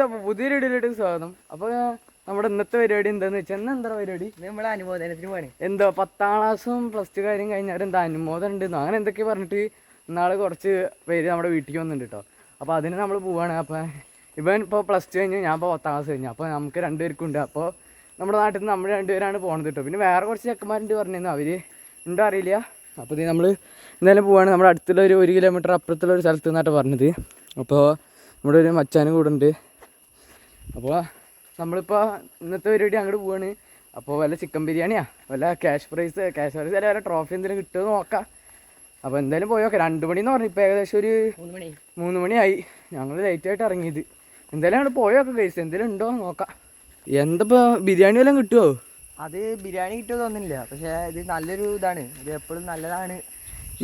അപ്പോൾ പുതിയൊരു വീഡിയോയിലോട്ട് സ്വാഗതം. അപ്പോൾ നമ്മുടെ ഇന്നത്തെ പരിപാടി എന്താണെന്ന് വെച്ചാൽ എന്താ പരിപാടി? നമ്മളെ അനുമോദനത്തിന് പോവാണ്. എന്തോ 10ാം ക്ലാസ്സും +2 കാര്യം കഴിഞ്ഞവരെന്താ അനുമോദനം ഉണ്ടെന്നോ അങ്ങനെ എന്തൊക്കെയാണ് പറഞ്ഞിട്ട് ഇന്നാൾ കുറച്ച് പേര് നമ്മുടെ വീട്ടിലേക്ക് വന്നിട്ടുണ്ട് കേട്ടോ. അപ്പോൾ അതിന് നമ്മൾ പോവാണ്. അപ്പോൾ ഇവൻ ഇപ്പോൾ +2 കഴിഞ്ഞു, ഞാൻ ഇപ്പോൾ 10ാം ക്ലാസ് കഴിഞ്ഞു. അപ്പോൾ നമുക്ക് 2 പേർക്കുണ്ട്. അപ്പോൾ നമ്മുടെ നാട്ടിൽ നിന്ന് നമ്മൾ 2 പേരാണ് പോകുന്നത് കേട്ടോ. പിന്നെ വേറെ കുറച്ച് ചെക്കന്മാരുണ്ട് പറഞ്ഞിരുന്നു, അവർ ഉണ്ടോ അറിയില്ല. അപ്പോൾ ഇത് നമ്മൾ എന്തായാലും പോവാണ്. നമ്മുടെ അടുത്തുള്ള ഒരു 1 കിലോമീറ്റർ അപ്പുറത്തുള്ള ഒരു സ്ഥലത്ത് നിന്നാട്ടോ പറഞ്ഞത്. അപ്പോൾ നമ്മുടെ ഒരു മച്ചാനും കൂടെ ഉണ്ട്. അപ്പോൾ നമ്മളിപ്പോൾ ഇന്നത്തെ പരിപാടി അങ്ങോട്ട് പോവാണ്. അപ്പോൾ വല്ല ചിക്കൻ ബിരിയാണിയാ, വല്ല ക്യാഷ് പ്രൈസ് അല്ല വല്ല ട്രോഫി എന്തെങ്കിലും കിട്ടുമെന്ന് നോക്കാം. അപ്പോൾ എന്തായാലും പോയോക്കെ. 2 മണിന്ന് പറഞ്ഞു, ഇപ്പോൾ ഏകദേശം ഒരു 3 മണിയായി. ഞങ്ങൾ ലേറ്റായിട്ട് ഇറങ്ങിയത്. എന്തായാലും അങ്ങോട്ട് പോയോക്കെ ഗൈസ്, എന്തെങ്കിലും ഉണ്ടോ നോക്കാം. എന്താ ബിരിയാണി വല്ലതും കിട്ടുമോ? അത് ബിരിയാണി കിട്ടുമോ തോന്നുന്നില്ല, പക്ഷേ ഇത് നല്ലൊരു ഇതാണ്, ഇത് എപ്പോഴും നല്ലതാണ്.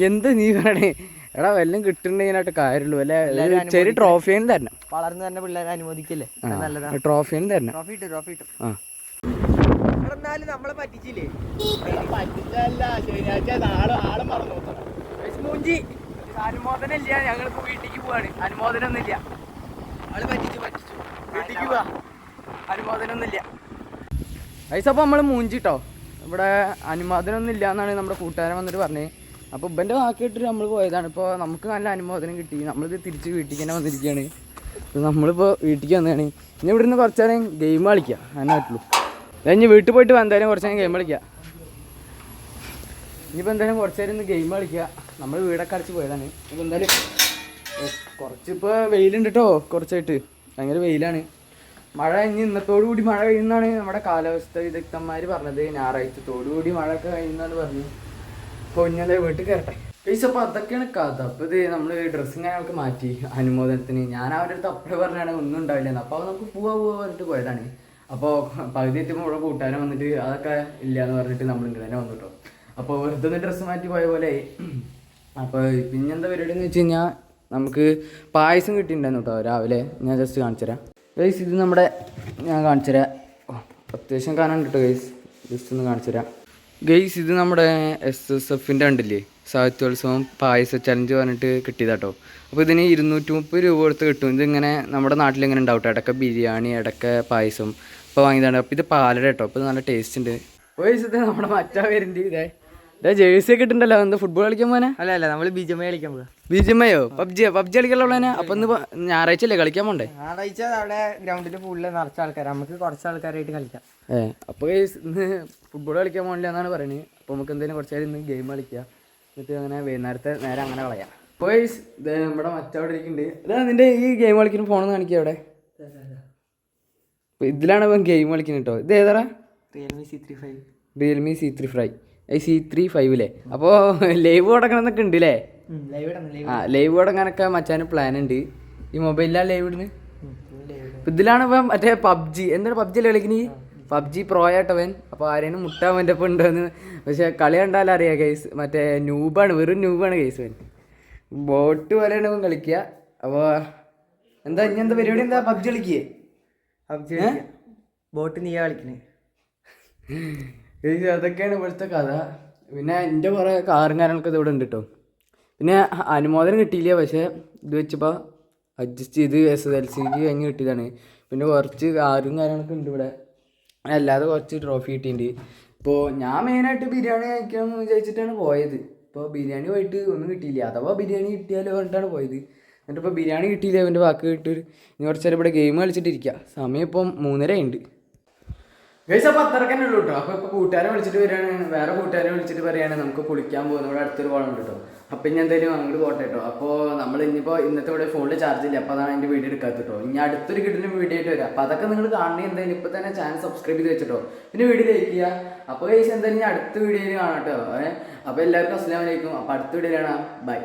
എന്ത് നീ പറയണേ? എടാ വല്ലതും കിട്ടുന്നുണ്ടെങ്കിലായിട്ട് കാര്യമുള്ളൂ. വല്ല ചെറിയ ട്രോഫിയും തരണം. വളർന്നു തന്നെ പിള്ളേരെ അനുമോദിക്കല്ലേ, നല്ലതാണ്. ട്രോഫിയും തരണം. ട്രോഫി ഇട്ടു. ആ എന്നാലും നമ്മളെ പറ്റിച്ചില്ലേ? അനുമോദനം ഇല്ല, ഞങ്ങളിപ്പോ വീട്ടിലേക്ക് പോവാണ്. അനുമോദനം ഒന്നുമില്ല, ആള് പറ്റിച്ചു വീട്ടിലേക്ക് പോവാ. അനുമോദനം ഒന്നുമില്ല പൈസ. അപ്പോൾ നമ്മൾ മൂഞ്ചിട്ടോ, ഇവിടെ അനുമോദനം ഒന്നും ഇല്ല എന്നാണ് നമ്മുടെ കൂട്ടുകാരൻ വന്നിട്ട് പറഞ്ഞത്. അപ്പോൾ ഇവൻ്റെ വാക്കിയിട്ടിട്ട് നമ്മൾ പോയതാണ്. ഇപ്പോൾ നമുക്ക് നല്ല അനുമോദനം കിട്ടി. നമ്മളിത് തിരിച്ച് വീട്ടിലേക്ക് തന്നെ വന്നിരിക്കുകയാണ്. നമ്മളിപ്പോൾ വീട്ടിലേക്ക് വന്നതാണ്. ഇനി ഇവിടെ നിന്ന് കുറച്ച് നേരം ഗെയിം കളിക്കുക, അങ്ങനെ പറ്റുള്ളൂ. ഇനി വീട്ടിൽ പോയിട്ട് എന്തായാലും കുറച്ച് നേരം ഗെയിം കളിക്കുക. ഇനിയിപ്പോൾ എന്തായാലും കുറച്ച് നേരം ഇന്ന് ഗെയിം കളിക്കുക. നമ്മൾ വീടൊക്കെ അടച്ച് പോയതാണ്. ഇപ്പോൾ എന്തായാലും കുറച്ചിപ്പോൾ വെയിലുണ്ട് കേട്ടോ, കുറച്ചായിട്ട് ഭയങ്കര വെയിലാണ്. മഴ ഇന്നത്തോടുകൂടി മഴ കഴിയുന്നതാണ് നമ്മുടെ കാലാവസ്ഥ വിദഗ്ധന്മാർ പറഞ്ഞത്. ഞായറാഴ്ചത്തോടുകൂടി മഴയൊക്കെ കഴിയുന്നതാണ് പറഞ്ഞു. അപ്പോൾ ഇന്നലെ വീട്ടിൽ കയറട്ടെ പൈസ. അപ്പോൾ അതൊക്കെയാണ് കഥ. അപ്പോൾ ഇത് നമ്മൾ ഡ്രസ്സിങ് ഞങ്ങൾക്ക് മാറ്റി അനുമോദനത്തിന്. ഞാൻ അവരുടെ അടുത്ത് അപ്പോഴേ പറഞ്ഞാണ് ഒന്നും ഉണ്ടാവില്ലെന്ന്. അപ്പോൾ നമുക്ക് പോവാ പറഞ്ഞിട്ട് പോയതാണ്. അപ്പോൾ പകുതി എത്തുമ്പോൾ ഇവിടെ കൂട്ടുകാരൻ വന്നിട്ട് അതൊക്കെ ഇല്ല എന്ന് പറഞ്ഞിട്ട് നമ്മൾ ഇങ്ങനെ തന്നെ വന്നിട്ടോ. അപ്പോൾ വെറുതെ ഒന്ന് ഡ്രസ്സ് മാറ്റി പോയ പോലെ. അപ്പോൾ പിന്നെന്താ പരിപാടി എന്ന് വെച്ച് കഴിഞ്ഞാൽ നമുക്ക് പായസം കിട്ടിയിട്ടുണ്ടായിരുന്നു കേട്ടോ രാവിലെ. ഞാൻ ജസ്റ്റ് കാണിച്ചു തരാം ഗൈസ്. ഇത് നമ്മുടെ ഞാൻ കാണിച്ചു തരാം. അത്യാവശ്യം കാണാൻ കേട്ടോ ഗൈസ്, ജസ്റ്റ് ഒന്ന് കാണിച്ചു തരാം ഗൈസ്. ഇത് നമ്മുടെ SSFൻ്റെ ഉണ്ടല്ലേ, സാഹിത്യോത്സവം പായസ ചലഞ്ച് പറഞ്ഞിട്ട് കിട്ടിയതാട്ടോ. അപ്പോൾ ഇതിന് 230 രൂപ കൊടുത്ത് കിട്ടും. ഇതിങ്ങനെ നമ്മുടെ നാട്ടിലിങ്ങനെ ഉണ്ടാവും കേട്ടോ, ഇടയ്ക്ക് ബിരിയാണി ഇടയ്ക്ക് പായസം. ഇപ്പോൾ വാങ്ങിയതാണ്. അപ്പോൾ ഇത് പാലട കേട്ടോ, അപ്പോൾ ഇത് നല്ല ടേസ്റ്റ് ഉണ്ട്. ഗൈസ് ഇത് നമ്മുടെ മറ്റാ പേരുണ്ട്. ഇതേ ജേഴ്സി ഒക്കെ ഇട്ടുണ്ടല്ലോ. എന്താ ഫുട്ബോൾ കളിക്കാൻ പോകാനാ? അല്ല നമ്മൾ BGMI കളിക്കാൻ പോകാം. BGMIയോ പബ്ജി കളിക്കാനുള്ളവനെ? അപ്പോൾ ഇന്ന് ഞായറാഴ്ച അല്ലേ കളിക്കാൻ പോണ്ടേ? ഞായറാഴ്ച അവിടെ ഗ്രൗണ്ടിൽ ഫുള്ള് നിറച്ച ആൾക്കാർ, നമുക്ക് കുറച്ച് ആൾക്കാരായിട്ട് കളിക്കാം. അപ്പോൾ ഇന്ന് ഫുട്ബോൾ കളിക്കാൻ പോകില്ല എന്നാണ് പറയുന്നത്. അപ്പോൾ നമുക്ക് എന്തെങ്കിലും കുറച്ച് നേരം ഇന്ന് ഗെയിം കളിക്കുക, എന്നിട്ട് അങ്ങനെ വൈകുന്നേരത്തെ നേരം അങ്ങനെ കളയാം. അപ്പോൾ ഇത് നമ്മുടെ മറ്റവിടെ ഇരിക്കുന്നുണ്ട്. ഇതാ നിൻ്റെ ഈ ഗെയിം കളിക്കുന്ന ഫോണെന്ന് കാണിക്കുക അവിടെ. അപ്പോൾ ഇതിലാണ് ഇപ്പം ഗെയിം കളിക്കുന്നത് കേട്ടോ. ഇത് ഏതാ? Realme C3 Five. C3 അല്ലേ? അപ്പോൾ ലൈവ് തുടങ്ങണം എന്നൊക്കെ ഉണ്ട് അല്ലേ? ലൈവ് തുടങ്ങാനൊക്കെ മച്ചാന് പ്ലാൻ ഉണ്ട്. ഈ മൊബൈലിലാണ് ലൈവ് ഇടുന്നത്. ഇതിലാണ് ഇപ്പം മറ്റേ പബ്ജി എന്താണ് പബ്ജി അല്ലേ കളിക്കുന്നത്? പബ്ജി പ്രോ ആയിട്ടവൻ. അപ്പോൾ ആരെയും മുട്ടാൻ എൻ്റെ ഒപ്പം ഉണ്ടോയെന്ന്. പക്ഷേ കളി കണ്ടാലും അറിയാം ഗൈസ്, മറ്റേ ന്യൂബാണ്, വെറും ന്യൂബാണ് ഗൈസ്. അവൻ ബോട്ട് പോലെയാണ് അവൻ കളിക്കുക. അപ്പോൾ എന്താ ഇനി എന്താ പരിപാടി? എന്താ പബ്ജി കളിക്കേ? ബോട്ട് നീ കളിക്കണേ ഗൈസ്. അതൊക്കെയാണ് ഇവിടുത്തെ കഥ. പിന്നെ എൻ്റെ കുറേ കാറും കാര്യങ്ങളൊക്കെ ഇത് ഇവിടെ ഉണ്ട് കേട്ടോ. പിന്നെ അനുമോദനം കിട്ടിയില്ല, പക്ഷേ ഇത് വെച്ചപ്പോൾ അഡ്ജസ്റ്റ് ചെയ്ത് SSLCക്ക് കഴിഞ്ഞ് കിട്ടിയതാണ്. പിന്നെ കുറച്ച് കാറും കാര്യങ്ങളൊക്കെ ഉണ്ട് ഇവിടെ, അല്ലാതെ കുറച്ച് ട്രോഫി കിട്ടിയിട്ടുണ്ട്. ഇപ്പോൾ ഞാൻ മെയിനായിട്ട് ബിരിയാണി കഴിക്കാമെന്ന് വിചാരിച്ചിട്ടാണ് പോയത്. ഇപ്പോൾ ബിരിയാണി പോയിട്ട് ഒന്നും കിട്ടിയില്ല. അഥവാ ബിരിയാണി കിട്ടിയാലോ പറഞ്ഞിട്ടാണ് പോയത്. എന്നിട്ടിപ്പോൾ ബിരിയാണി കിട്ടിയില്ല. അവൻ്റെ വാക്ക് കിട്ടി ഇനി കുറച്ച് നേരം ഇവിടെ ഗെയിം കളിച്ചിട്ടിരിക്കുക. സമയം ഇപ്പം 3:30 ഉണ്ട് ഗൈസ്. അപ്പോൾ അത്രയ്ക്ക് തന്നെ ഉള്ളൂ കേട്ടോ. അപ്പോൾ ഇപ്പോൾ കൂട്ടുകാരെ വിളിച്ചിട്ട് വരികയാണ്, വേറെ കൂട്ടുകാരെ വിളിച്ചിട്ട് പറയുകയാണ് നമുക്ക് കുളിക്കാൻ പോകുന്നത്. ഇവിടെ അടുത്തൊരു കുളമുണ്ട് കേട്ടോ. അപ്പോൾ ഇനി എന്തായാലും അങ്ങോട്ട് പോട്ടെ കേട്ടോ. അപ്പോൾ നമ്മൾ ഇനിയിപ്പോൾ ഇന്നത്തെ ഇവിടെ ഫോണിൽ ചാർജ് ഇല്ല, അപ്പോൾ അതാണ് എൻ്റെ വീഡിയോ എടുക്കാത്ത കേട്ടോ. ഇനി അടുത്തൊരു കിട്ടുന്ന വീഡിയോ ആയിട്ട് വരാം. അപ്പോൾ അതൊക്കെ നിങ്ങൾ കാണണമെങ്കിൽ എന്തായാലും ഇപ്പോൾ തന്നെ ചാനൽ സബ്സ്ക്രൈബ് ചെയ്ത് വെച്ചിട്ടോ. പിന്നെ വീഡിയോ ലൈക്ക് ചെയ്യുക. അപ്പോൾ ഗൈസ് എന്തായാലും ഇനി അടുത്ത വീഡിയോയിൽ കാണാം കേട്ടോ. അപ്പോൾ എല്ലാവർക്കും അസ്സലാമു അലൈക്കും. അപ്പോൾ അടുത്ത വീഡിയോയിൽ കാണാം. ബൈ.